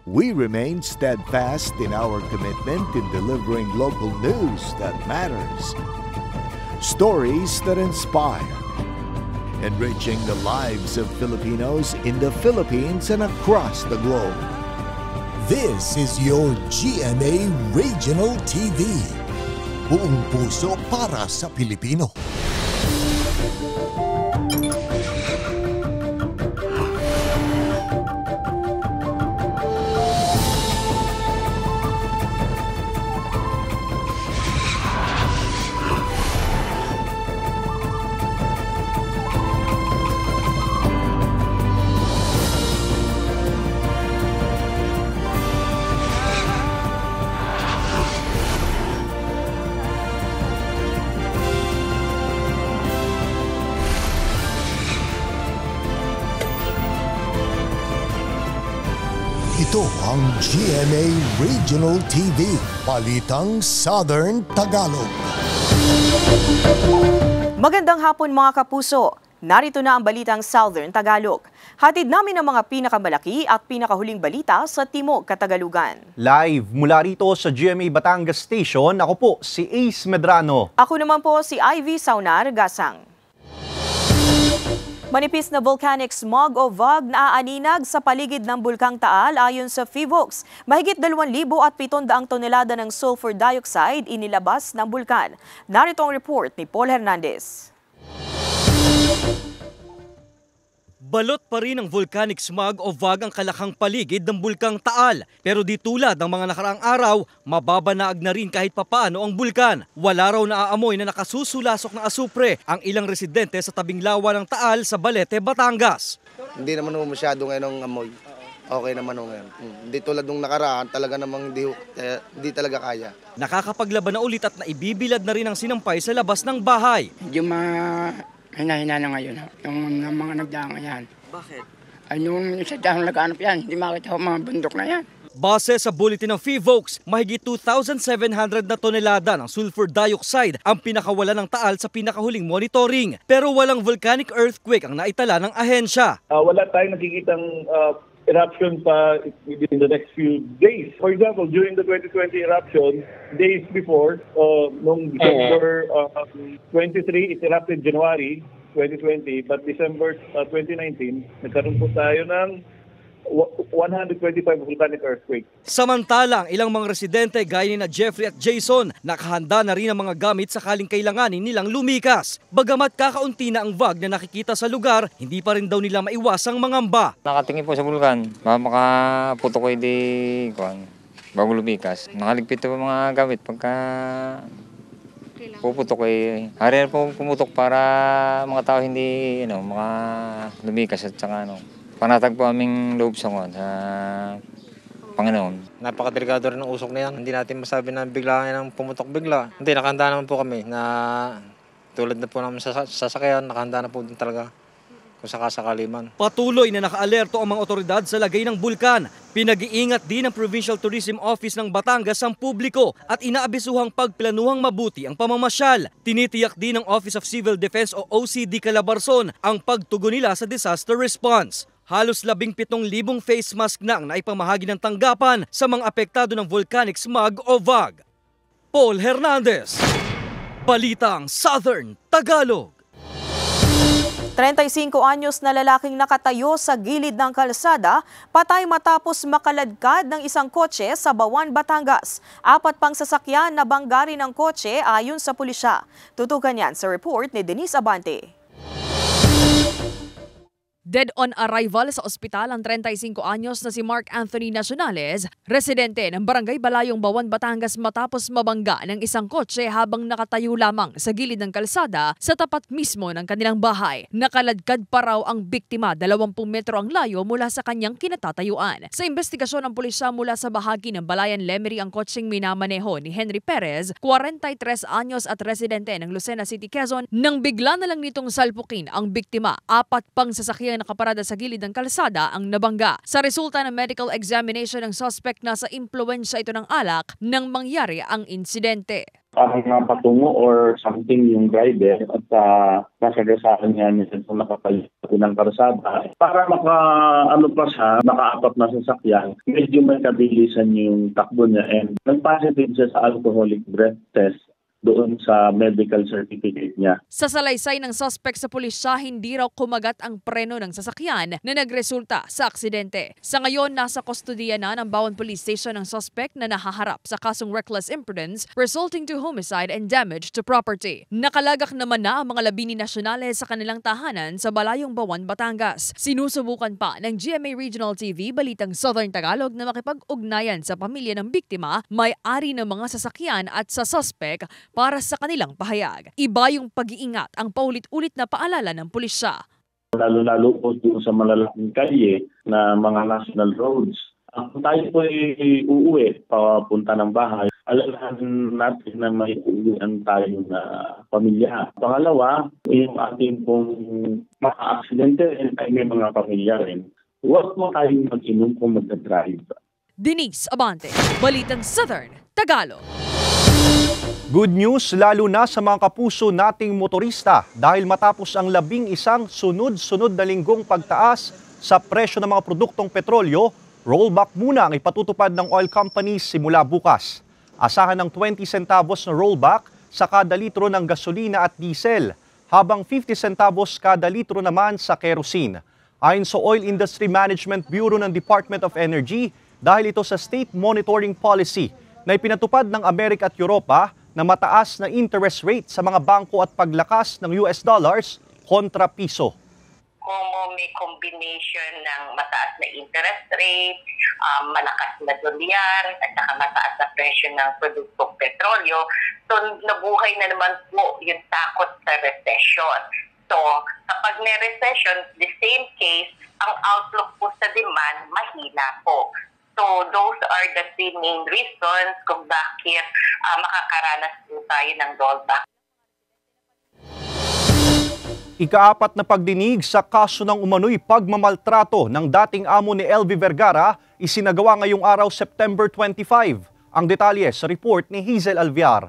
We remain steadfast in our commitment in delivering local news that matters. Stories that inspire. Enriching the lives of Filipinos in the Philippines and across the globe. This is your GMA Regional TV. Buong puso para sa Pilipino. Ito ang GMA Regional TV, Balitang Southern Tagalog. Magandang hapon mga kapuso. Narito na ang Balitang Southern Tagalog. Hatid namin ang mga pinakamalaki at pinakahuling balita sa Timog Katagalugan. Live mula rito sa GMA Batangas Station, ako po si Ace Medrano. Ako naman po si Ivy Saunar Gasang. Manipis na volcanic smog o VOG na aaninag sa paligid ng Bulkang Taal ayon sa PHIVOLCS. Mahigit 2,700 tonelada ng sulfur dioxide inilabas ng bulkan. Narito ang report ni Paul Hernandez. Balot pa rin ng volcanic smog o VOG ang kalakang paligid ng Bulkang Taal. Pero di tulad ng mga nakaraang araw, mababanaag na rin kahit papaano ang bulkan. Wala raw naaamoy na nakasusulasok na asupre ang ilang residente sa tabing lawa ng Taal sa Balete, Batangas. Hindi naman masyado ngayon ang amoy. Okay naman ngayon. Hindi tulad nung nakaraan, talaga namang hindi talaga kaya. Nakakapaglaban na ulit at naibibilad na rin ang sinampay sa labas ng bahay. Medyo hina-hina na ngayon, yung mga nagdaang yan. Bakit? Ay, yung sa dahong nag-aanap yan, hindi makita ko mga bundok na yan. Base sa bulletin ng PHIVOLCS, mahigit 2,700 na tonelada ng sulfur dioxide ang pinakawala ng Taal sa pinakahuling monitoring. Pero walang volcanic earthquake ang naitala ng ahensya. Wala tayong nakikitang eruption pa within the next few days. For example, during the 2020 eruption, days before, noong December 23, it erupted January 2020, but December 2019, nagkaroon po tayo ng 125 volcanic earthquake. Samantalang ilang mga residente gaya ni na Jeffrey at Jason, nakahanda na rin ang mga gamit sakaling kailanganin nilang lumikas. Bagamat kakaunti na ang VOG na nakikita sa lugar, hindi pa rin daw nila maiwasang mangamba. Nakatingin po sa bulkan, makaputok ko bago lumikas. Nakaligpit po mga gamit pagka puputok hari po pumutok para mga tao hindi mga lumikas at saka panatag po aming loob sa Panginoon. Napakadelikado rin ng usok na yan. Hindi natin masabi na bigla nang pumutok bigla. Hindi, nakahanda naman po kami na tulad na po namin sa sasakyan, nakahanda na po din talaga kung sakasakali man. Patuloy na nakaalerto ang mga otoridad sa lagay ng bulkan. Pinag-iingat din ng Provincial Tourism Office ng Batangas ang publiko at inaabisuhang pagplanuhang mabuti ang pamamasyal. Tinitiyak din ng Office of Civil Defense o OCD Calabarzon ang pagtugon nila sa disaster response. Halos 17,000 face mask na ang naipamahagi ng tanggapan sa mga apektado ng volcanic smog o VOG. Paul Hernandez, Balitang Southern Tagalog. 35 anyos na lalaking nakatayo sa gilid ng kalsada, patay matapos makaladkad ng isang kotse sa Bawan, Batangas. 4 pang sasakyan na bangga rin ng kotse ayon sa pulisya. Tutukan yan sa report ni Denise Abante. Dead on arrival sa ospital ang 35 anyos na si Mark Anthony Nacionales, residente ng Barangay Balayong, Bawan, Batangas matapos mabangga ng isang kotse habang nakatayo lamang sa gilid ng kalsada sa tapat mismo ng kanilang bahay. Nakaladkad pa raw ang biktima, 20 metro ang layo mula sa kanyang kinatatayuan. Sa investigasyon ng pulisya mula sa bahagi ng Balayan Lemery ang kotseng minamaneho ni Henry Perez, 43 anyos at residente ng Lucena City, Quezon, nang bigla na lang nitong salpukin ang biktima. 4 pang sasakyan nakaparada sa gilid ng kalsada ang nabangga. Sa resulta ng medical examination ng suspect, nasa impluwensya ito ng alak nang mangyari ang insidente. parang patungo or something yung driver at nasagasaan niya niya kung nakapalit ng karsada. Para makaapat na sasakyan, medyo may kabilisan yung takbo niya and nag-positive siya sa alcoholic breath test doon sa medical certificate niya. Sa salaysay ng suspect sa pulisya, hindi raw kumagat ang preno ng sasakyan na nagresulta sa aksidente. Sa ngayon, nasa kustodiya na ng Bawan Police Station ang suspect na nahaharap sa kasong reckless imprudence resulting to homicide and damage to property. Nakalagak naman na ang mga labini nasyonales sa kanilang tahanan sa Balayong Bawan, Batangas. Sinusubukan pa ng GMA Regional TV Balitang Southern Tagalog na makipag-ugnayan sa pamilya ng biktima, may-ari ng mga sasakyan at sa suspect para sa kanilang pahayag. Iba yung pag-iingat ang paulit-ulit na paalala ng pulisya. Lalo-lalo po doon sa malalaking kalye na mga national roads. Kung tayo po uuwi, papunta ng bahay, alalahan natin na may uuwian tayo na pamilya. Pangalawa, yung ating pong maka-aksidente ay may mga pamilya rin. Huwag po tayong mag-inom kung mag-drive. Denise Abante, Balitang Southern Tagalog. Good news lalo na sa mga kapuso nating motorista dahil matapos ang 11 sunod-sunod na linggong pagtaas sa presyo ng mga produktong petrolyo, rollback muna ang ipatutupad ng oil companies simula bukas. Asahan ng 20 centavos na rollback sa kada litro ng gasolina at diesel, habang 50 centavos kada litro naman sa kerosene. Ayon sa Oil Industry Management Bureau ng Department of Energy, dahil ito sa State Monitoring Policy na ipinatupad ng Amerika at Europa na mataas na interest rate sa mga bangko at paglakas ng US dollars kontra piso. Kung may combination ng mataas na interest rate, malakas na dolyar, at saka mataas na presyo ng produktong petrolyo, so nabuhay na naman po yung takot sa recession. So kapag may recession, the same case, ang outlook po sa demand, mahina po. So those are the three main reasons kung bakit makakaranas po tayo ng rollback. Ika-4 na pagdinig sa kaso ng umano'y pagmamaltrato ng dating amo ni LV Vergara isinagawa ngayong araw September 25. Ang detalye sa report ni Hazel Alviar.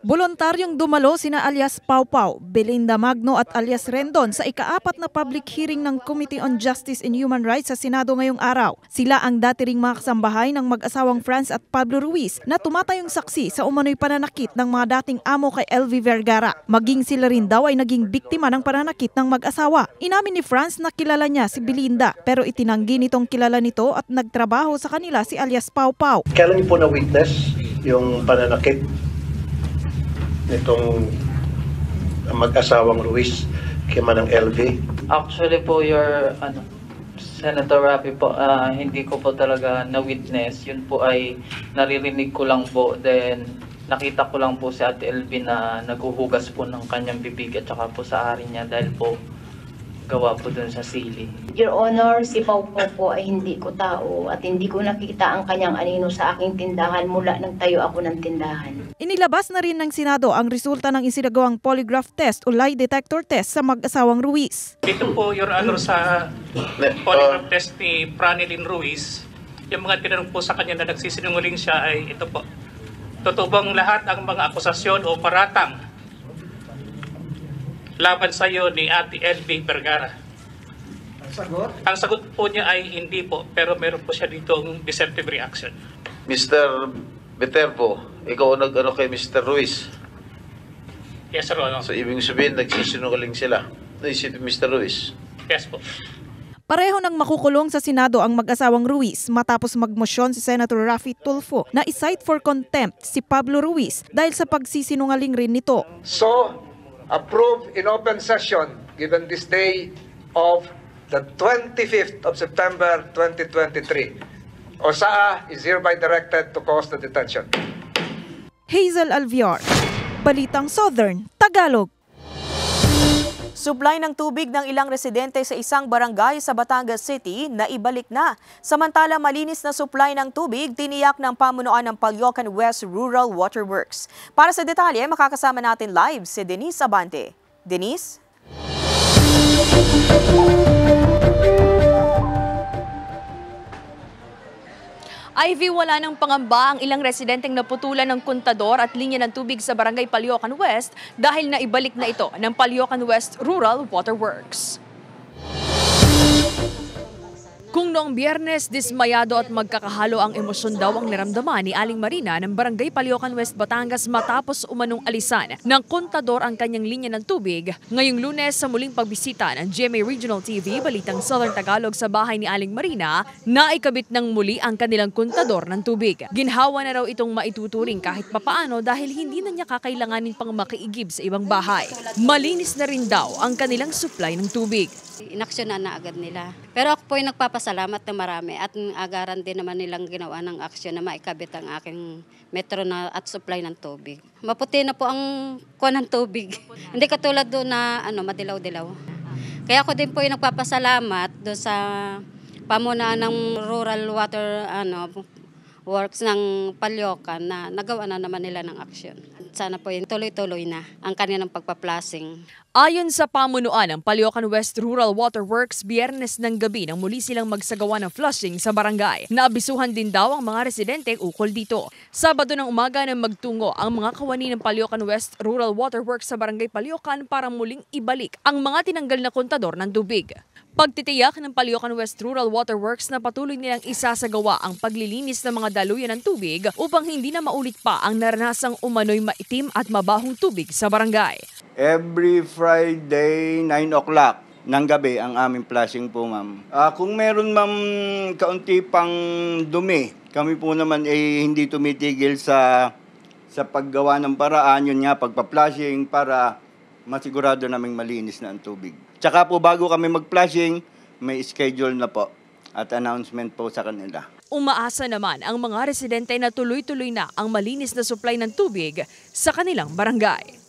Voluntaryong dumalo sina alias Pau Pau, Belinda Magno at alias Rendon sa ika-4 na public hearing ng Committee on Justice and Human Rights sa Senado ngayong araw. Sila ang dati ring mga kasambahay ng mag-asawang Franz at Pablo Ruiz na tumatayong saksi sa umano'y pananakit ng mga dating amo kay LV Vergara. Maging sila rin daw ay naging biktima ng pananakit ng mag-asawa. Inamin ni Franz na kilala niya si Belinda pero itinanggi nitong kilala nito at nagtrabaho sa kanila si alias Pau Pau. Kailan niyo po na-witness yung pananakit nitong mag-asawang Ruiz kay Manang LV? Actually po, Senator Rafi po, hindi ko po talaga na-witness. Yun po ay naririnig ko lang po. Then nakita ko lang po si Ate LV na naghuhugas po ng kanyang bibig at saka po sa ari niya dahil po gawa po dun sa sili. Your Honor, si Pau Pau po ay hindi ko tao at hindi ko nakita ang kanyang anino sa aking tindahan mula nang tayo ako ng tindahan. Inilabas na rin ng Senado ang resulta ng isinagawang polygraph test o lie detector test sa mag-asawang Ruiz. Ito po, Your Honor, sa polygraph test ni Franelyn Ruiz, yung mga tinanong po sa kanya na nagsisinungaling siya ay ito po. Totoo bang lahat ang mga akusasyon o paratang laban sa iyo ni Ate LV Vergara? Ang sagot po niya ay hindi po, pero meron po siya ditong deceptive reaction. Mr. Viterbo, ikaw nag-ano kay Mr. Ruiz? Yes, Sir Honor. So, ibig sabihin, nagsisinungaling sila. Si Mr. Ruiz? Yes po. Pareho nang makukulong sa Senado ang mag-asawang Ruiz matapos magmosyon si Senator Rafi Tulfo na i-cite for contempt si Pablo Ruiz dahil sa pagsisinungaling rin nito. So, approved in open session given this day of the 25th of September 2023. OSAA is hereby directed to cause the detention. Hazel Alviar, Balitang Southern Tagalog. Supply ng tubig ng ilang residente sa isang barangay sa Batangas City na ibalik na. Samantala malinis na supply ng tubig tiniyak ng pamunuan ng Caloocan West Rural Water Works. Para sa detalye, makakasama natin live si Denise Abante. Denise? Ivy, wala ng pangamba ang ilang residenteng naputulan ng kontador at linya ng tubig sa Barangay Paliocan West dahil naibalik na ito ng Paliocan West Rural Waterworks. Kung noong Biyernes, dismayado at magkakahalo ang emosyon daw ang naramdaman ni Aling Marina ng Barangay Paliocan West, Batangas matapos umanong alisan ng kontador ang kanyang linya ng tubig. Ngayong Lunes sa muling pagbisita ng GMA Regional TV, Balitang Southern Tagalog sa bahay ni Aling Marina, naikabit ng muli ang kanilang kontador ng tubig. Ginhawa na raw itong maituturing kahit papaano dahil hindi na niya kakailanganin pang makiigib sa ibang bahay. Malinis na rin daw ang kanilang supply ng tubig. Inaksyonan na agad nila. Pero ako po ay nagpapasalamat na marami at agaran din naman nilang ginawa ng aksyon na maikabit ang aking metro na at supply ng tubig. Maputi na po ang kuha ng tubig. Hindi katulad doon na madilaw-dilaw. Kaya ako din po ay nagpapasalamat doon sa pamunaan ng Rural Water Works ng Paliocan na nagawa na naman nila ng aksyon. Sana po yung tuloy-tuloy na ang kanilang pagpa-flushing. Ayon sa pamunuan ng Paliocan West Rural Waterworks, Biyernes ng gabi nang muli silang magsagawa ng flushing sa barangay. Naabisuhan din daw ang mga residente ukol dito. Sabado ng umaga nang magtungo ang mga kawani ng Paliocan West Rural Waterworks sa Barangay Paliocan para muling ibalik ang mga tinanggal na kontador ng tubig. Pagtitiyak ng Paliocan West Rural Waterworks na patuloy nilang isasagawa ang paglilinis ng mga daluyan ng tubig upang hindi na maulit pa ang naranasang umano'y maitim at mabahong tubig sa barangay. Every Friday, 9 o'clock ng gabi ang aming flushing po, ma'am. Kung meron, ma'am, kaunti pang dumi, kami po naman hindi tumitigil sa paggawa ng paraan, yun nga, pagpa-flushing para masigurado naming malinis na ang tubig. Tsaka po bago kami mag-flushing, may schedule na po at announcement po sa kanila. Umaasa naman ang mga residente na tuloy-tuloy na ang malinis na supply ng tubig sa kanilang barangay.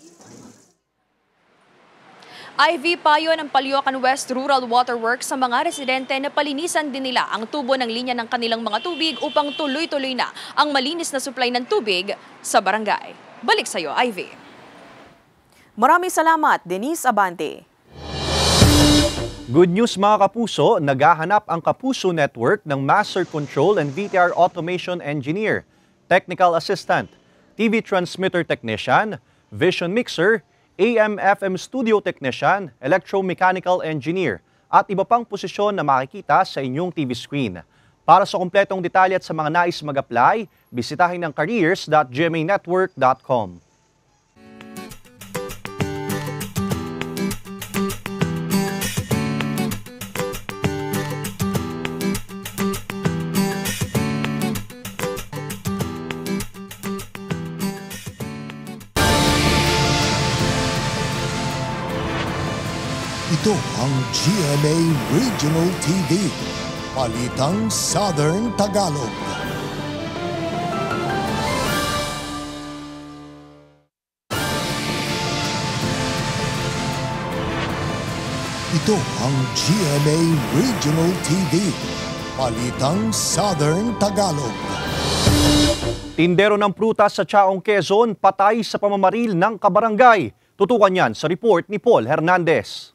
IV payo ng Paliocan West Rural Waterworks sa mga residente na palinisan din nila ang tubo ng linya ng kanilang mga tubig upang tuloy-tuloy na ang malinis na supply ng tubig sa barangay. Balik sa iyo, IV. Maraming salamat, Denise Abante. Good news mga kapuso, naghahanap ang Kapuso Network ng Master Control and VTR Automation Engineer, Technical Assistant, TV Transmitter Technician, Vision Mixer, AM/FM Studio Technician, Electromechanical Engineer at iba pang posisyon na makikita sa inyong TV screen. Para sa kumpletong detalye at sa mga nais mag-apply, bisitahin ang careers.gmanetwork.com. Ito ang GMA Regional TV, Balitang Southern Tagalog. Ito ang GMA Regional TV, Balitang Southern Tagalog. Tindero ng prutas sa Chaong, Quezon, patay sa pamamaril ng kabarangay. Tutukan yan sa report ni Paul Hernandez.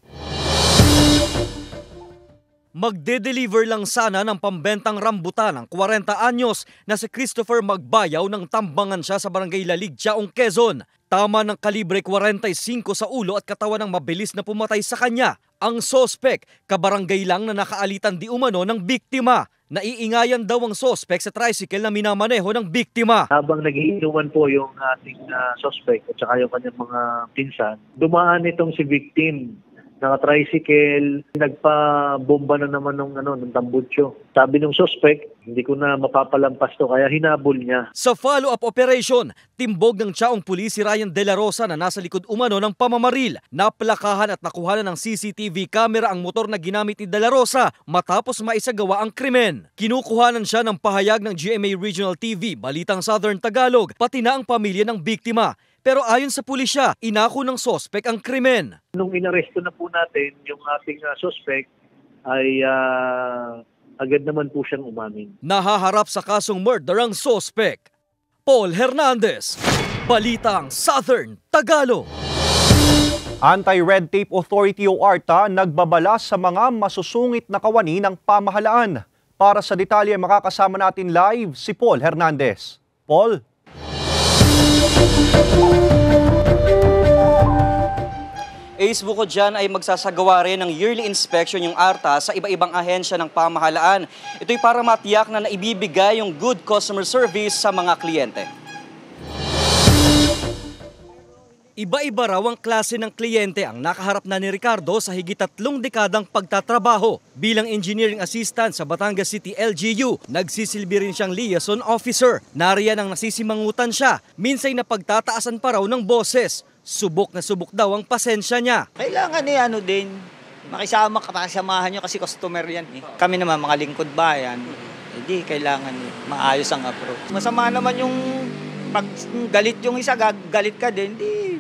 Magde-deliver lang sana ng pambentang rambutan ng 40 anyos na si Christopher Magbayaw nang tambangan siya sa Barangay Lalig, Chaong, Quezon. Tama ng kalibre 45 sa ulo at katawan ng mabilis na pumatay sa kanya. Ang sospek, kabarangay lang na nakaalitan di umano ng biktima. Naiingayan daw ang sospek sa tricycle na minamaneho ng biktima. Habang nagiinuman po yung ating sospek at saka yung kanyang mga pinsan, dumaan itong si victim. Naka-tricycle, nagpa-bomba na naman ng tambutso. Sabi ng suspect, hindi ko na mapapalampas to, kaya hinabol niya. Sa follow-up operation, timbog ng Chaong Police si Ryan De La Rosa na nasa likod umano ng pamamaril. Naplakahan at nakuhanan ng CCTV camera ang motor na ginamit ni De La Rosa matapos maisagawa ang krimen. Kinukuhanan siya ng pahayag ng GMA Regional TV, Balitang Southern Tagalog, pati na ang pamilya ng biktima. Pero ayon sa pulisya, inako ng sospek ang krimen. Nung inaresto na po natin yung ating sospek, ay agad naman po siyang umamin. Nahaharap sa kasong murder ang sospek. Paul Hernandez, Balitang Southern Tagalog. Anti-Red Tape Authority o ARTA nagbabala sa mga masusungit na kawani ng pamahalaan. Para sa detalye, makakasama natin live si Paul Hernandez. Paul? Ace, bukod dyan ay magsasagawa rin ng yearly inspection yung ARTA sa iba-ibang ahensya ng pamahalaan. Ito'y para matiyak na naibibigay yung good customer service sa mga kliyente. Iba-iba raw ang klase ng kliyente ang nakaharap na ni Ricardo sa higit 3 dekadang pagtatrabaho. Bilang engineering assistant sa Batangas City LGU, nagsisilbi rin siyang liaison officer. Nariyan ang nasisimangutan siya. Minsay napagtataasan pa raw ng boses. Subok na subok daw ang pasensya niya. Kailangan din, makisama ka, pakisamahan nyo kasi customer yan eh. Kami naman mga lingkod bayan, hindi kailangan maayos ang approach. Masama naman yung pag galit yung isa, galit ka din, di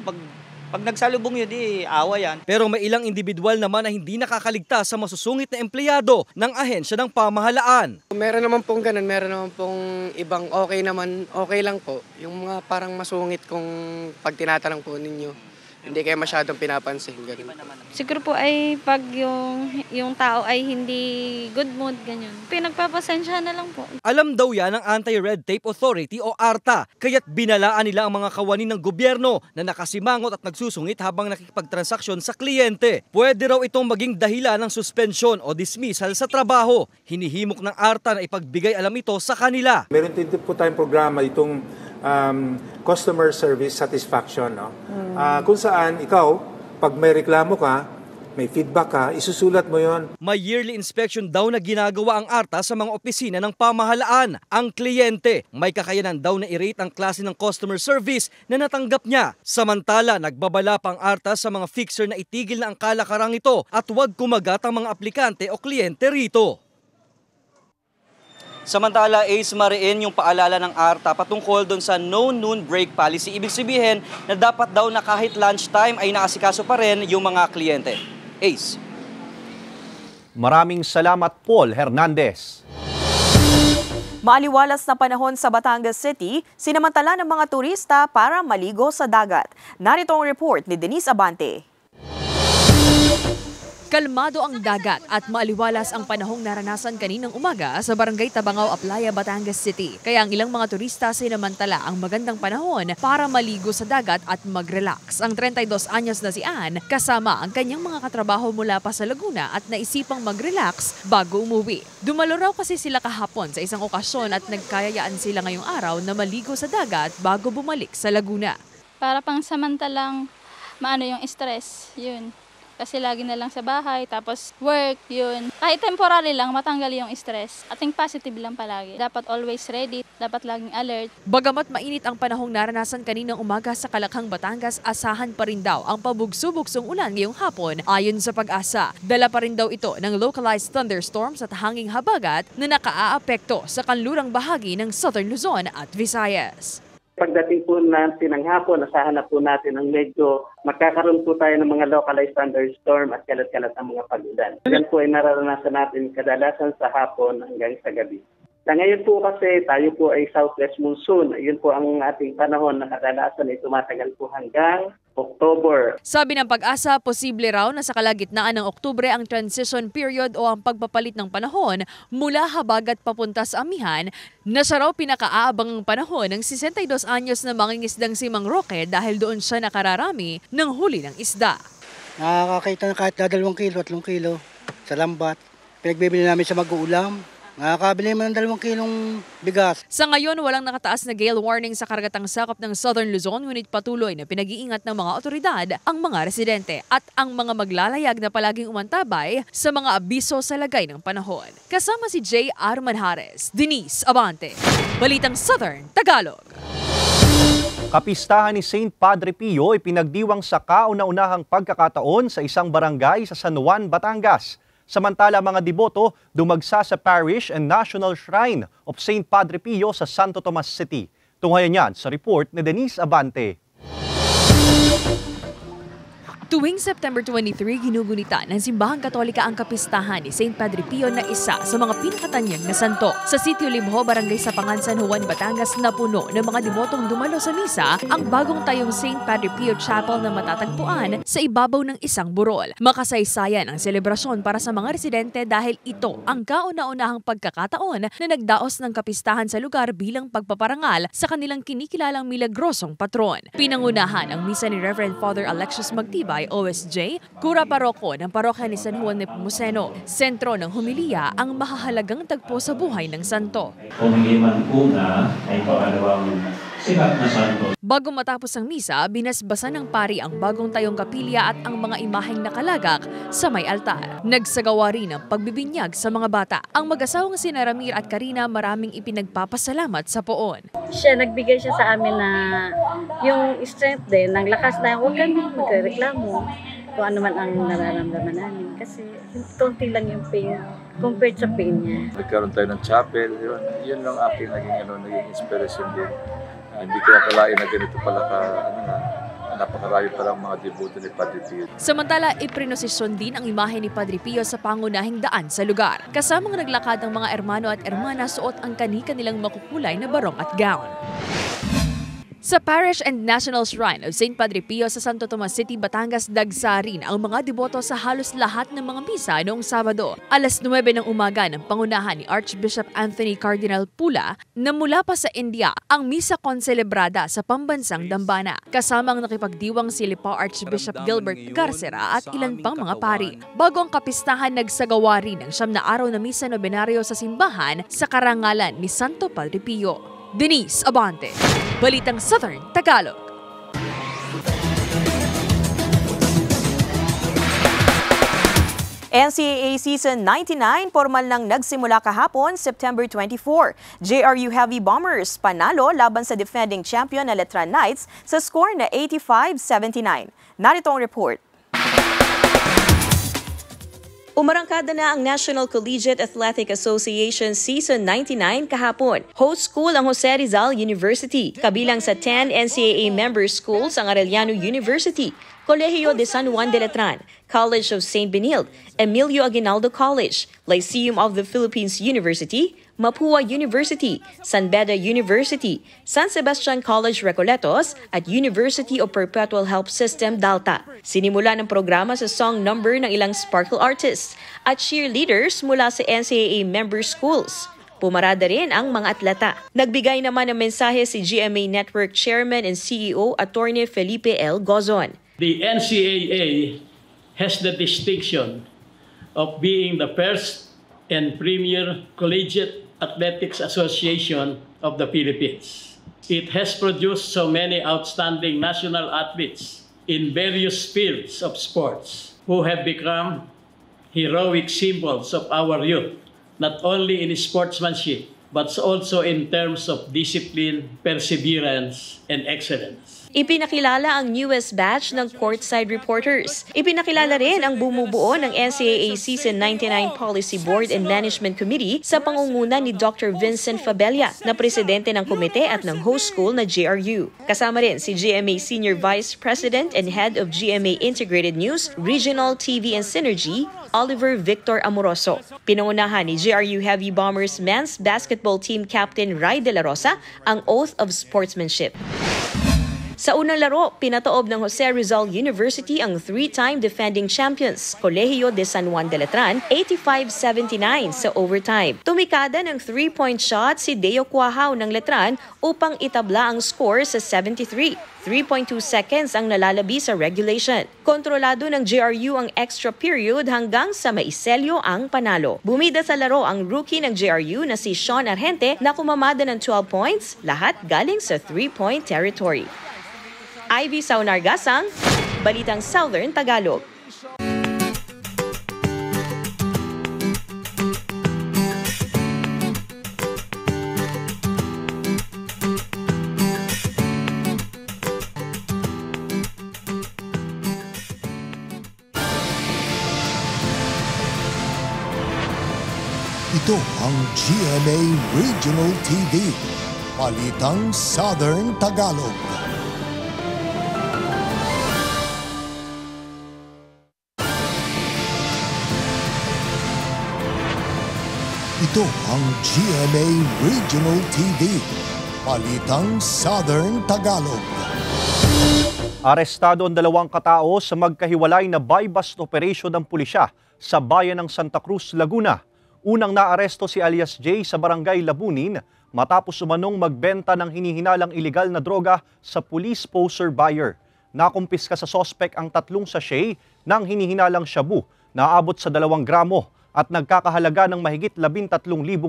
pag nagsalubong yun, di awa yan. Pero may ilang individual naman na hindi nakakaligtas sa masusungit na empleyado ng ahensya ng pamahalaan. Meron naman pong ganun, meron naman pong ibang okay lang po. Yung mga parang masungit kung pag tinatanong po ninyo. Hindi kayo masyadong pinapansin. Ganun. Siguro po ay pag yung tao ay hindi good mood, ganyan. Pinagpapasensya na lang po. Alam daw yan ng Anti-Red Tape Authority o ARTA, kaya't binalaan nila ang mga kawani ng gobyerno na nakasimangot at nagsusungit habang nakikipagtransaksyon sa kliyente. Pwede raw itong maging dahilan ng suspensyon o dismissal sa trabaho. Hinihimok ng ARTA na ipagbigay alam ito sa kanila. Meron din po tayong programa itong customer service satisfaction, no? Kung saan ikaw, pag may reklamo ka, may feedback ka, isusulat mo yon. May yearly inspection daw na ginagawa ang ARTA sa mga opisina ng pamahalaan. Ang kliyente, may kakayanan daw na i-rate ang klase ng customer service na natanggap niya. Samantala, nagbabala pa ang ARTA sa mga fixer na itigil na ang kalakarang ito at huwag kumagat ang mga aplikante o kliyente rito. Samantala, Ace, mariin yung paalala ng ARTA patungkol doon sa no noon break policy. Ibig sabihin na dapat daw na kahit lunchtime ay naasikaso pa rin yung mga kliyente. Ace. Maraming salamat, Paul Hernandez. Maaliwalas na panahon sa Batangas City, sinamantala ng mga turista para maligo sa dagat. Narito ang report ni Denise Abante. Kalmado ang dagat at maaliwalas ang panahong naranasan kaninang umaga sa Barangay Tabangaw, Aplaya, Batangas City. Kaya ang ilang mga turista sinamantala ang magandang panahon para maligo sa dagat at mag-relax. Ang 32 anyos na si Ann kasama ang kanyang mga katrabaho mula pa sa Laguna at naisipang mag-relax bago umuwi. Dumalo raw kasi sila kahapon sa isang okasyon at nagkayayaan sila ngayong araw na maligo sa dagat bago bumalik sa Laguna. Para pang samantalang maano yung stress, yun. Kasi lagi na lang sa bahay, tapos work, yun. Kahit temporary lang, matanggal yung stress. At think positive lang palagi. Dapat always ready, dapat laging alert. Bagamat mainit ang panahong naranasan kaninang umaga sa Kalakhang, Batangas, asahan pa rin daw ang pabugso-bugsong ulan ngayong hapon. Ayon sa Pag-asa, dala pa rin daw ito ng localized thunderstorms at hanging habagat na nakaaapekto sa kanlurang bahagi ng Southern Luzon at Visayas. Pagdating po natin ng hapon, asahan na po natin ang medyo magkakaroon po tayo ng mga localized thunderstorm at kalat-kalat ang mga pag-ulan. Yan po ay nararanasan natin kadalasan sa hapon hanggang sa gabi. Na ngayon po kasi tayo po ay southwest monsoon. Yun po ang ating panahon na kadalasan ay tumatagal po hanggang October. Sabi ng Pag-asa, posible raw na sa kalagitnaan ng Oktubre ang transition period o ang pagpapalit ng panahon mula habagat papunta sa amihan na siya raw pinakaaabang panahon ng 62 anyos na mangingisdang si Mang Roque dahil doon siya nakararami ng huli ng isda. Nakakakita na kahit na 2 kilo, 3 kilo sa lambat. Pinagbibili namin sa mag-uulam. Nakakabili mo ng 2 kilong bigas. Sa ngayon, walang nakataas na gale warning sa karagatang sakop ng Southern Luzon, ngunit patuloy na pinag-iingat ng mga otoridad ang mga residente at ang mga maglalayag na palaging umantabay sa mga abiso sa lagay ng panahon. Kasama si J. R. Manjares, Denise Abante, Balitang Southern Tagalog. Kapistahan ni St. Padre Pio ay pinagdiwang sa kauna-unahang pagkakataon sa isang barangay sa San Juan, Batangas. Samantala, mga deboto dumagsa sa Parish and National Shrine of St. Padre Pio sa Santo Tomas City. Tunghayan yan sa report ni Denise Abante. Tuwing September 23, ginugunita ng Simbahang Katolika ang kapistahan ni St. Padre Pio na isa sa mga pinakatanyag na santo. Sa Sitio Limho, Barangay Sapangan, San Juan, Batangas, napuno ng mga demotong dumalo sa misa ang bagong tayong St. Padre Pio Chapel na matatagpuan sa ibabaw ng isang burol. Makasaysayan ang selebrasyon para sa mga residente dahil ito ang kauna-unahang pagkakataon na nagdaos ng kapistahan sa lugar bilang pagpaparangal sa kanilang kinikilalang milagrosong patron. Pinangunahan ang misa ni Reverend Father Alexius Magtibay, OSJ, Kura Paroko ng Parokya ni San Juan Nepomuceno. Sentro ng humiliya ang mahahalagang tagpo sa buhay ng santo. Humingi po na ay pangalawang sikat na santo. Bago matapos ang misa, binasbasan ng pari ang bagong tayong kapilya at ang mga imaheng nakalagak sa may altar. Nagsagawa rin ng pagbibinyag sa mga bata. Ang mag-asawang sina Ramir at Karina maraming ipinagpapasalamat sa poon. Nagbigay siya sa amin na yung strength din, ng lakas na huwag kami magreklamo kung ano man ang nararamdaman namin. Kasi konti lang yung pain compared sa pain niya. Nagkaroon tayo ng chapel, yun lang aking naging inspiration din. Hindi ko akalain na ganito pala napakarami palang mga devoto ni Padre Pio. Samantala, iprinosisyon din ang imahe ni Padre Pio sa pangunahing daan sa lugar. Kasamang naglakad ng mga ermano at ermana, suot ang kani-kanilang makukulay na barong at gown. Sa Parish and National Shrine of St. Padre Pio sa Santo Tomas City, Batangas, dagsa rin ang mga deboto sa halos lahat ng mga misa noong Sabado. Alas 9 ng umaga ng pangunahan ni Archbishop Anthony Cardinal Pula na mula pa sa India ang misa konselebrada sa pambansang dambana. Kasamang nakipagdiwang si Lipa Archbishop Gilbert Garcera at ilan pang mga pari. Bago ang kapistahan, nagsagawa rin ng 9 na araw na misa nobenaryo sa simbahan sa karangalan ni Santo Padre Pio. Denise Abante, Balitang Southern Tagalog. NCAA Season 99 formal nang nagsimula kahapon, September 24. JRU Heavy Bombers panalo laban sa defending champion na Letran Knights sa score na 85-79. Narito ang report. Umarangkada na ang National Collegiate Athletic Association Season 99 kahapon. Host school ang Jose Rizal University. Kabilang sa 10 NCAA member schools ang Arellano University, Colegio de San Juan de Letran, College of St. Benilde, Emilio Aguinaldo College, Lyceum of the Philippines University, Mapua University, San Beda University, San Sebastian College Recoletos at University of Perpetual Help System Dalta. Sinimula ng programa sa song number ng ilang sparkle artists at cheerleaders mula sa NCAA member schools. Pumarada rin ang mga atleta. Nagbigay naman ng mensahe si GMA Network Chairman and CEO Attorney Felipe L. Gozon. The NCAA has the distinction of being the first and premier collegiate athletics association of the Philippines. It has produced so many outstanding national athletes in various fields of sports who have become heroic symbols of our youth, not only in sportsmanship, but also in terms of discipline, perseverance, and excellence. Ipinakilala ang newest batch ng courtside reporters. Ipinakilala rin ang bumubuo ng NCAA Season 99 Policy Board and Management Committee sa pangunguna ni Dr. Vincent Fabella na presidente ng komite at ng host school na JRU. Kasama rin si GMA Senior Vice President and Head of GMA Integrated News, Regional TV and Synergy, Oliver Victor Amoroso. Pinangunahan ni JRU Heavy Bombers Men's Basketball Team Captain Ray De La Rosa ang Oath of Sportsmanship. Sa unang laro, pinatoob ng Jose Rizal University ang 3-time defending champions, Colegio de San Juan de Letran, 85-79 sa overtime. Tumikada ng 3-point shot si Deo Cuajao ng Letran upang itabla ang score sa 73. 3.2 seconds ang nalalabi sa regulation. Kontrolado ng JRU ang extra period hanggang sa maiselyo ang panalo. Bumida sa laro ang rookie ng JRU na si Sean Argente na kumamada ng 12 points, lahat galing sa 3-point territory. Ivy Saunargasang, Balitang Southern Tagalog. Ito ang GMA Regional TV, Balitang Southern Tagalog. Ito ang GMA Regional TV. Balitang Southern Tagalog. Arestado ang 2 katao sa magkahiwalay na buy-bust operation ng pulisya sa bayan ng Santa Cruz, Laguna. Unang naaresto si alias J sa barangay Labunin matapos umanong magbenta ng hinihinalang ilegal na droga sa police poster buyer. Nakumpiska sa sospek ang 3 sachet ng hinihinalang shabu na aabot sa 2 gramo at nagkakahalaga ng mahigit 13,000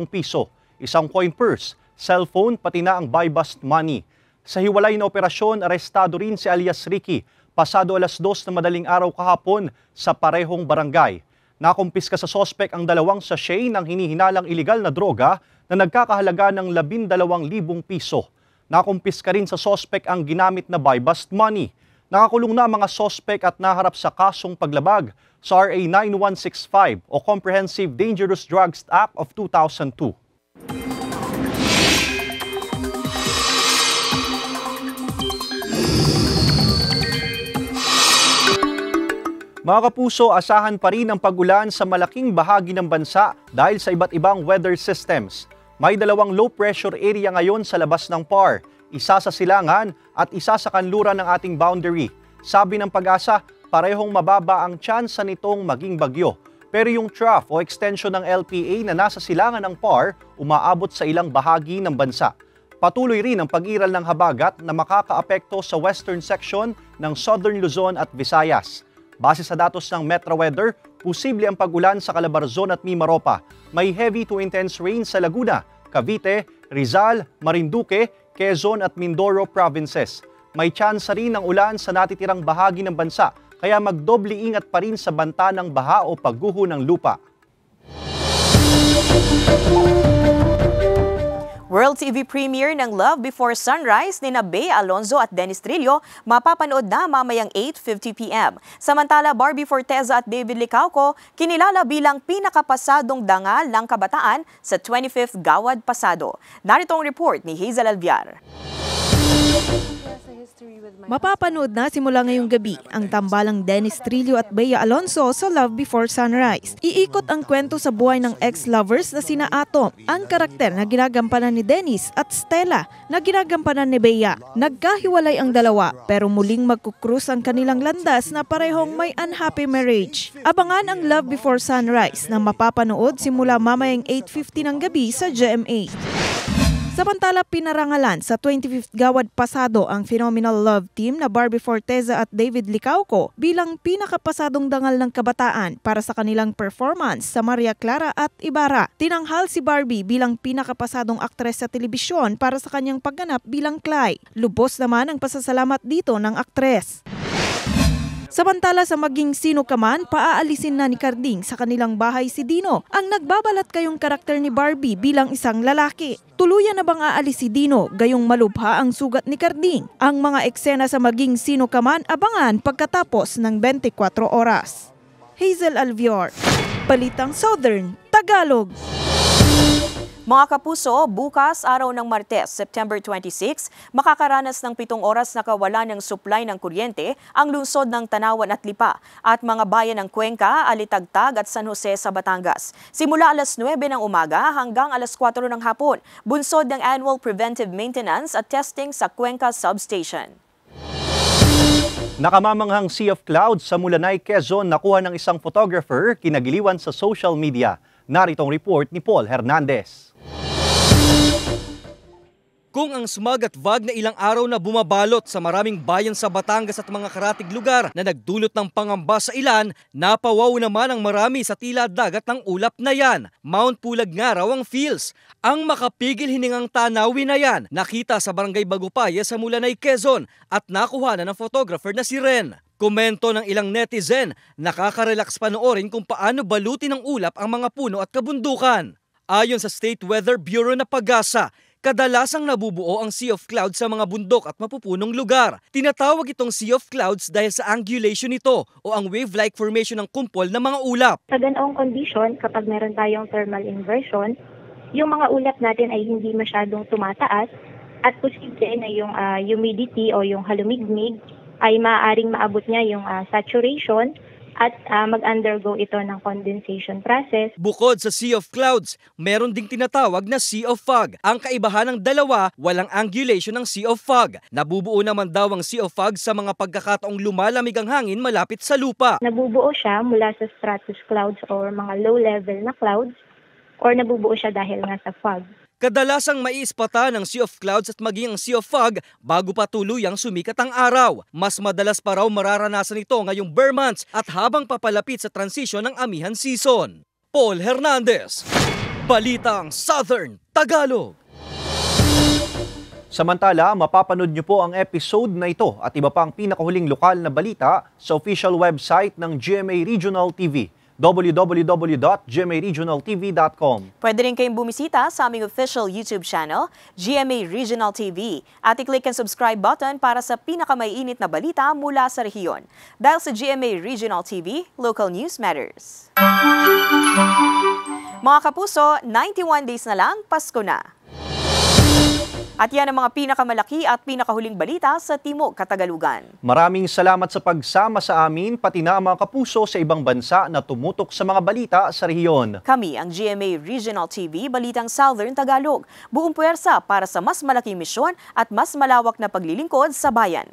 piso, isang coin purse, cellphone pati na ang buy-bust money. Sa hiwalay na operasyon, arestado rin si alias Ricky pasado 2:00 na madaling araw kahapon sa parehong barangay. Nakumpiska sa sospek ang 2 sachet ng hinihinalang ilegal na droga na nagkakahalaga ng 12,000 piso. Nakumpiska rin sa sospek ang ginamit na buy-bust money. Nakakulong na ang mga sospek at naharap sa kasong paglabag sa RA 9165 o Comprehensive Dangerous Drugs Act of 2002. Mga kapuso, asahan pa rin ang pag-ulan sa malaking bahagi ng bansa dahil sa iba't ibang weather systems. May 2 low pressure area ngayon sa labas ng PAR, isa sa silangan at isa sa kanluran ng ating boundary. Sabi ng Pag-asa, parehong mababa ang tsansa nitong maging bagyo. Pero yung trough o extension ng LPA na nasa silangan ng PAR umaabot sa ilang bahagi ng bansa. Patuloy rin ang pag-iral ng habagat na makakaapekto sa western section ng Southern Luzon at Visayas. Base sa datos ng Metro Weather, posible ang pag-ulan sa Calabarzon at Mimaropa. May heavy to intense rain sa Laguna, Cavite, Rizal, Marinduque, Quezon at Mindoro provinces. May tsansa rin ng ulan sa natitirang bahagi ng bansa, kaya magdoble ingat pa rin sa banta ng baha o pagguho ng lupa. World TV premiere ng Love Before Sunrise ni Bea Alonzo at Dennis Trillo mapapanood na mamayang 8:50 p.m. Samantala, Barbie Forteza at David Licauco kinilala bilang pinakapasadong dangal ng kabataan sa 25th Gawad Pasado. Narito ang report ni Hazel Alviar. Mapapanood na simula ngayong gabi ang tambalang Dennis Trillo at Bea Alonzo sa Love Before Sunrise. Iikot ang kwento sa buhay ng ex-lovers na sina Atom, ang karakter na ginagampanan ni Dennis, at Stella na ginagampanan ni Bea. Nagkahiwalay ang dalawa pero muling magkukrus ang kanilang landas na parehong may unhappy marriage. Abangan ang Love Before Sunrise na mapapanood simula mamayang 8:50 ng gabi sa GMA. Samantala, pinarangalan sa 25th Gawad Pasado ang phenomenal love team na Barbie Forteza at David Licauco bilang pinakapasadong dangal ng kabataan para sa kanilang performance sa Maria Clara at Ibarra. Tinanghal si Barbie bilang pinakapasadong aktres sa telebisyon para sa kanyang pagganap bilang Cly. Lubos naman ang pasasalamat dito ng aktres. Samantala, sa Maging Sino Ka Man, paaalisin na ni Carding sa kanilang bahay si Dino, ang nagbabalat kayong karakter ni Barbie bilang isang lalaki. Tuluyan na bang aalis si Dino, gayong malubha ang sugat ni Carding? Ang mga eksena sa Maging Sino Ka Man abangan pagkatapos ng 24 oras. Hazel Alviar, Balitang Southern Tagalog. Mga kapuso, bukas, araw ng Martes, September 26, makakaranas ng 7 oras na kawalan ng supply ng kuryente ang lungsod ng Tanawan at Lipa at mga bayan ng Cuenca, Alitagtag at San Jose sa Batangas. Simula 9:00 ng umaga hanggang 4:00 ng hapon, bunsod ng annual preventive maintenance at testing sa Cuenca Substation. Nakamamanghang sea of clouds sa Mulanay, Quezon nakuha ng isang photographer kinagiliwan sa social media. Naritong report ni Paul Hernandez. Kung ang smog at fog na ilang araw na bumabalot sa maraming bayan sa Batangas at mga karatig lugar na nagdulot ng pangamba sa ilan, napawaw naman ang marami sa tila dagat ng ulap na yan. Mount Pulag nga raw ang feels. Ang makapigil hiningang tanawin na yan, nakita sa Barangay Bagupaya sa Mulanay, Quezon at nakuha na ng photographer na si Ren. Komento ng ilang netizen, nakaka-relax panoorin kung paano balutin ng ulap ang mga puno at kabundukan. Ayon sa State Weather Bureau na Pag-asa, kadalasang nabubuo ang sea of clouds sa mga bundok at mapupunong lugar. Tinatawag itong sea of clouds dahil sa angulation nito o ang wave-like formation ng kumpol ng mga ulap. Sa ganoong condition, kapag meron tayong thermal inversion, yung mga ulap natin ay hindi masyadong tumataas at posible na yung humidity o yung halumigmig ay maaaring maabot niya yung saturation at mag-undergo ito ng condensation process. Bukod sa Sea of Clouds, meron ding tinatawag na Sea of Fog. Ang kaibahan ng dalawa, walang angulation ng Sea of Fog. Nabubuo naman daw ang Sea of Fog sa mga pagkakataong lumalamig ang hangin malapit sa lupa. Nabubuo siya mula sa stratus clouds or mga low-level na clouds, or nabubuo siya dahil nga sa fog. Kadalasang maiispata ng Sea of Clouds at maging ang Sea of Fog bago pa tuluyang sumikat ang araw. Mas madalas pa raw mararanasan ito ngayong bare months at habang papalapit sa transisyon ng amihan season. Paul Hernandez, Balitang Southern Tagalog. Samantala, mapapanood niyo po ang episode na ito at iba pang pinakahuling lokal na balita sa official website ng GMA Regional TV. www.gmaregionaltv.com. Pwede rin kayong bumisita sa aming official YouTube channel, GMA Regional TV, at i-click ang subscribe button para sa pinakamaiinit na balita mula sa rehiyon. Dahil sa GMA Regional TV, local news matters. Mga kapuso, 91 days na lang, Pasko na. At yan ang mga pinakamalaki at pinakahuling balita sa Timog Katagalugan. Maraming salamat sa pagsama sa amin, pati na ang mga kapuso sa ibang bansa na tumutok sa mga balita sa rehiyon. Kami ang GMA Regional TV, Balitang Southern Tagalog. Buong puwersa para sa mas malaking misyon at mas malawak na paglilingkod sa bayan.